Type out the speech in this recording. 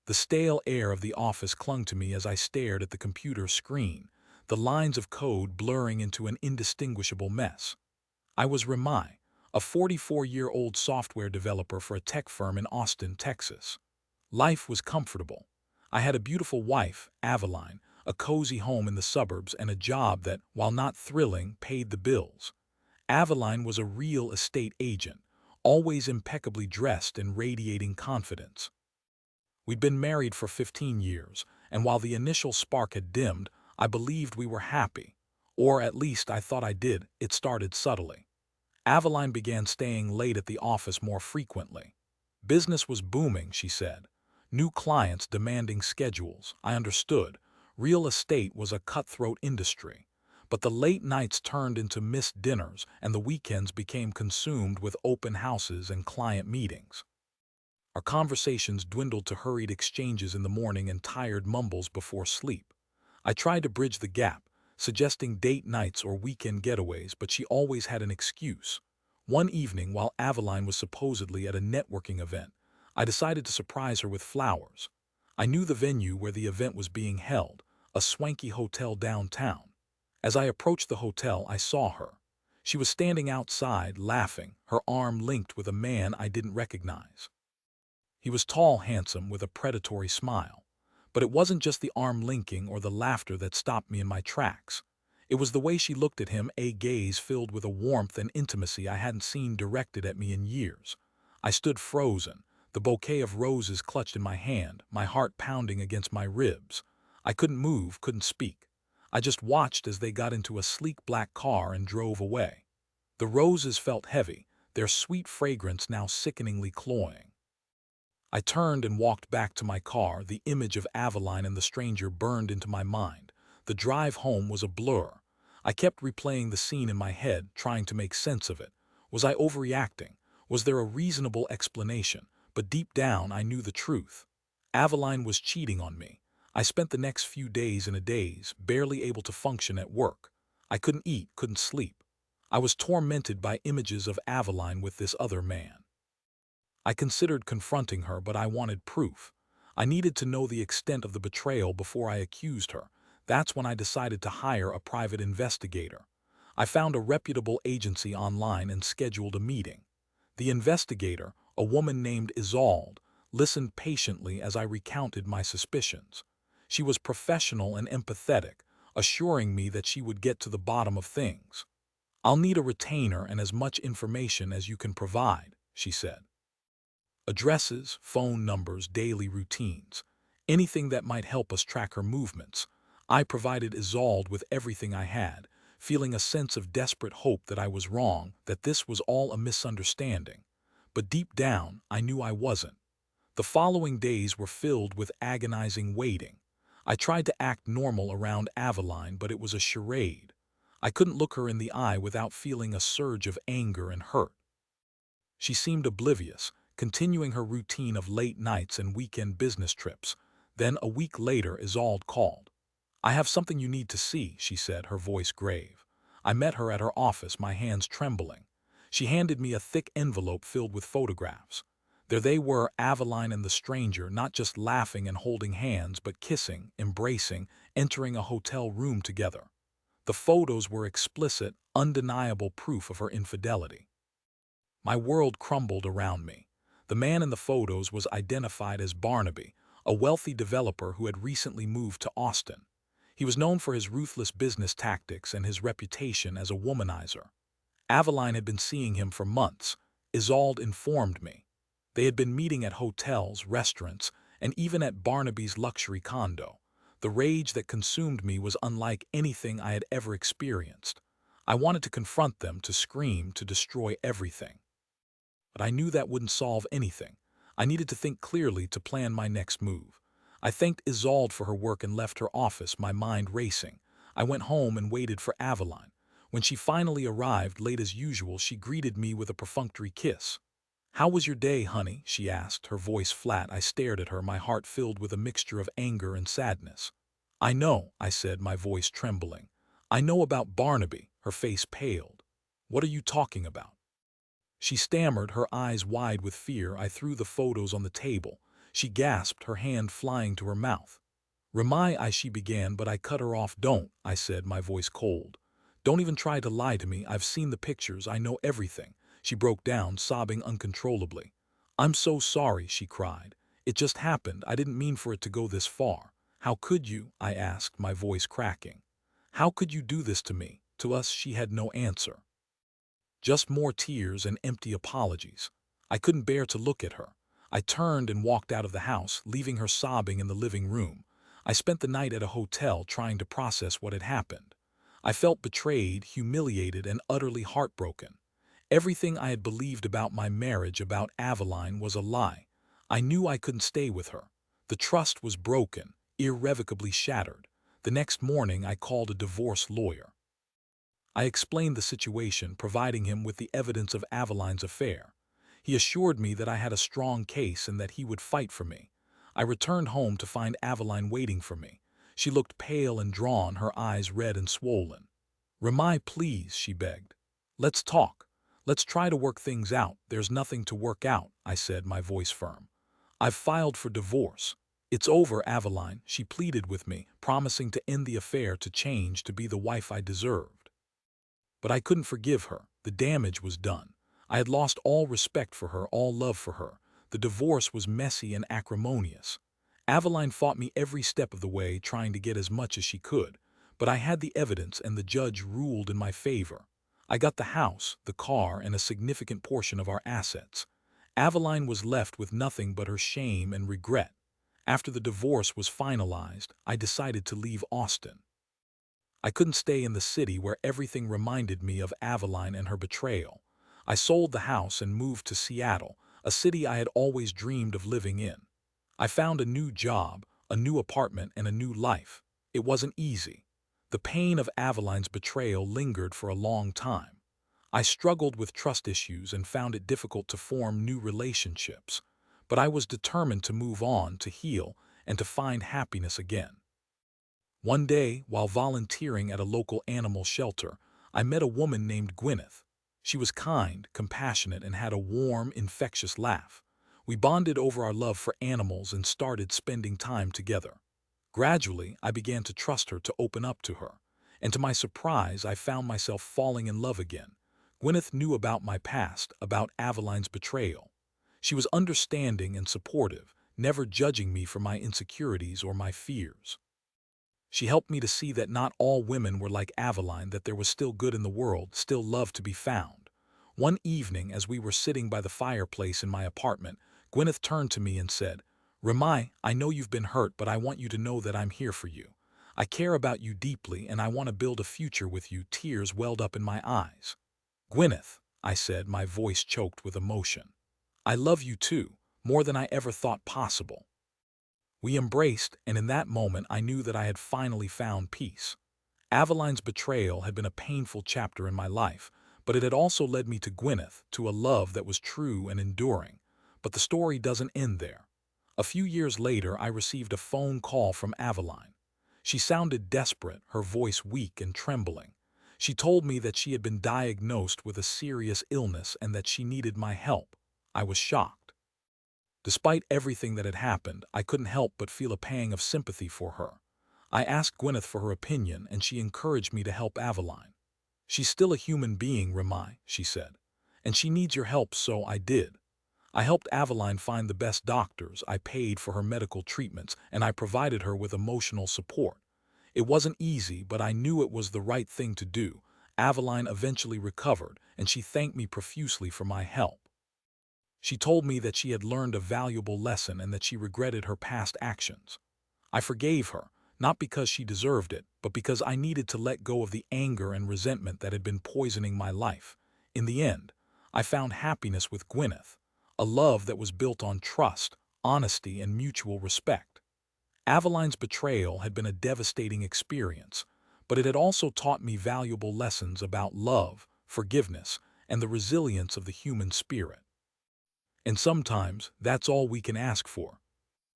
The stale air of the office clung to me as I stared at the computer screen, the lines of code blurring into an indistinguishable mess. I was Remy, a 44-year-old software developer for a tech firm in Austin, Texas. Life was comfortable. I had a beautiful wife, Aveline, a cozy home in the suburbs, and a job that, while not thrilling, paid the bills. Aveline was a real estate agent, always impeccably dressed and radiating confidence. We'd been married for 15 years, and while the initial spark had dimmed, I believed we were happy. Or at least I thought I did. It started subtly. Aveline began staying late at the office more frequently. Business was booming, she said. New clients demanding schedules. I understood. Real estate was a cutthroat industry. But the late nights turned into missed dinners, and the weekends became consumed with open houses and client meetings. Our conversations dwindled to hurried exchanges in the morning and tired mumbles before sleep. I tried to bridge the gap, suggesting date nights or weekend getaways, but she always had an excuse. One evening, while Aveline was supposedly at a networking event, I decided to surprise her with flowers. I knew the venue where the event was being held, a swanky hotel downtown. As I approached the hotel, I saw her. She was standing outside, laughing, her arm linked with a man I didn't recognize. He was tall, handsome, with a predatory smile. But it wasn't just the arm linking or the laughter that stopped me in my tracks. It was the way she looked at him, a gaze filled with a warmth and intimacy I hadn't seen directed at me in years. I stood frozen, the bouquet of roses clutched in my hand, my heart pounding against my ribs. I couldn't move, couldn't speak. I just watched as they got into a sleek black car and drove away. The roses felt heavy, their sweet fragrance now sickeningly cloying. I turned and walked back to my car, the image of Aveline and the stranger burned into my mind. The drive home was a blur. I kept replaying the scene in my head, trying to make sense of it. Was I overreacting? Was there a reasonable explanation? But deep down, I knew the truth. Aveline was cheating on me. I spent the next few days in a daze, barely able to function at work. I couldn't eat, couldn't sleep. I was tormented by images of Aveline with this other man. I considered confronting her, but I wanted proof. I needed to know the extent of the betrayal before I accused her. That's when I decided to hire a private investigator. I found a reputable agency online and scheduled a meeting. The investigator, a woman named Isolde, listened patiently as I recounted my suspicions. She was professional and empathetic, assuring me that she would get to the bottom of things. "I'll need a retainer and as much information as you can provide," she said. Addresses, phone numbers, daily routines. Anything that might help us track her movements. I provided Isolde with everything I had, feeling a sense of desperate hope that I was wrong, that this was all a misunderstanding. But deep down, I knew I wasn't. The following days were filled with agonizing waiting. I tried to act normal around Aveline, but it was a charade. I couldn't look her in the eye without feeling a surge of anger and hurt. She seemed oblivious, continuing her routine of late nights and weekend business trips. Then, a week later, Isolde called. "I have something you need to see," she said, her voice grave. I met her at her office, my hands trembling. She handed me a thick envelope filled with photographs. There they were, Aveline and the stranger, not just laughing and holding hands, but kissing, embracing, entering a hotel room together. The photos were explicit, undeniable proof of her infidelity. My world crumbled around me. The man in the photos was identified as Barnaby, a wealthy developer who had recently moved to Austin. He was known for his ruthless business tactics and his reputation as a womanizer. Aveline had been seeing him for months, Isolde informed me. They had been meeting at hotels, restaurants, and even at Barnaby's luxury condo. The rage that consumed me was unlike anything I had ever experienced. I wanted to confront them, to scream, to destroy everything. But I knew that wouldn't solve anything. I needed to think clearly to plan my next move. I thanked Isolde for her work and left her office, my mind racing. I went home and waited for Aveline. When she finally arrived, late as usual, she greeted me with a perfunctory kiss. "How was your day, honey?" she asked, her voice flat. I stared at her, my heart filled with a mixture of anger and sadness. "I know," I said, my voice trembling. "I know about Barnaby." Her face paled. "What are you talking about?" She stammered, her eyes wide with fear. I threw the photos on the table. She gasped, her hand flying to her mouth. "Remy," she began, but I cut her off. "Don't," I said, my voice cold. "Don't even try to lie to me. I've seen the pictures. I know everything." She broke down, sobbing uncontrollably. "I'm so sorry," she cried. "It just happened. I didn't mean for it to go this far." "How could you?" I asked, my voice cracking. "How could you do this to me?" To us, she had no answer. Just more tears and empty apologies. I couldn't bear to look at her. I turned and walked out of the house, leaving her sobbing in the living room. I spent the night at a hotel trying to process what had happened. I felt betrayed, humiliated, and utterly heartbroken. Everything I had believed about my marriage, about Aveline, was a lie. I knew I couldn't stay with her. The trust was broken, irrevocably shattered. The next morning, I called a divorce lawyer. I explained the situation, providing him with the evidence of Aveline's affair. He assured me that I had a strong case and that he would fight for me. I returned home to find Aveline waiting for me. She looked pale and drawn, her eyes red and swollen. "Remy, please," she begged. "Let's talk. Let's try to work things out." "There's nothing to work out," I said, my voice firm. "I've filed for divorce. It's over, Aveline," she pleaded with me, promising to end the affair, to change, to be the wife I deserved. But I couldn't forgive her. The damage was done. I had lost all respect for her, all love for her. The divorce was messy and acrimonious. Aveline fought me every step of the way, trying to get as much as she could. But I had the evidence, and the judge ruled in my favor. I got the house, the car, and a significant portion of our assets. Aveline was left with nothing but her shame and regret. After the divorce was finalized, I decided to leave Austin. I couldn't stay in the city where everything reminded me of Aveline and her betrayal. I sold the house and moved to Seattle, a city I had always dreamed of living in. I found a new job, a new apartment, and a new life. It wasn't easy. The pain of Aveline's betrayal lingered for a long time. I struggled with trust issues and found it difficult to form new relationships. But I was determined to move on, to heal, and to find happiness again. One day, while volunteering at a local animal shelter, I met a woman named Gwyneth. She was kind, compassionate, and had a warm, infectious laugh. We bonded over our love for animals and started spending time together. Gradually, I began to trust her, to open up to her. And to my surprise, I found myself falling in love again. Gwyneth knew about my past, about Aveline's betrayal. She was understanding and supportive, never judging me for my insecurities or my fears. She helped me to see that not all women were like Aveline, that there was still good in the world, still love to be found. One evening, as we were sitting by the fireplace in my apartment, Gwyneth turned to me and said, "Remy, I know you've been hurt, but I want you to know that I'm here for you. I care about you deeply, and I want to build a future with you." Tears welled up in my eyes. "Gwyneth," I said, my voice choked with emotion. "I love you too, more than I ever thought possible." We embraced, and in that moment I knew that I had finally found peace. Aveline's betrayal had been a painful chapter in my life, but it had also led me to Gwyneth, to a love that was true and enduring. But the story doesn't end there. A few years later, I received a phone call from Aveline. She sounded desperate, her voice weak and trembling. She told me that she had been diagnosed with a serious illness and that she needed my help. I was shocked. Despite everything that had happened, I couldn't help but feel a pang of sympathy for her. I asked Gwyneth for her opinion, and she encouraged me to help Aveline. "She's still a human being, Remy," she said, "and she needs your help." So I did. I helped Aveline find the best doctors, I paid for her medical treatments, and I provided her with emotional support. It wasn't easy, but I knew it was the right thing to do. Aveline eventually recovered, and she thanked me profusely for my help. She told me that she had learned a valuable lesson and that she regretted her past actions. I forgave her, not because she deserved it, but because I needed to let go of the anger and resentment that had been poisoning my life. In the end, I found happiness with Gwyneth, a love that was built on trust, honesty, and mutual respect. Aveline's betrayal had been a devastating experience, but it had also taught me valuable lessons about love, forgiveness, and the resilience of the human spirit. And sometimes, that's all we can ask for: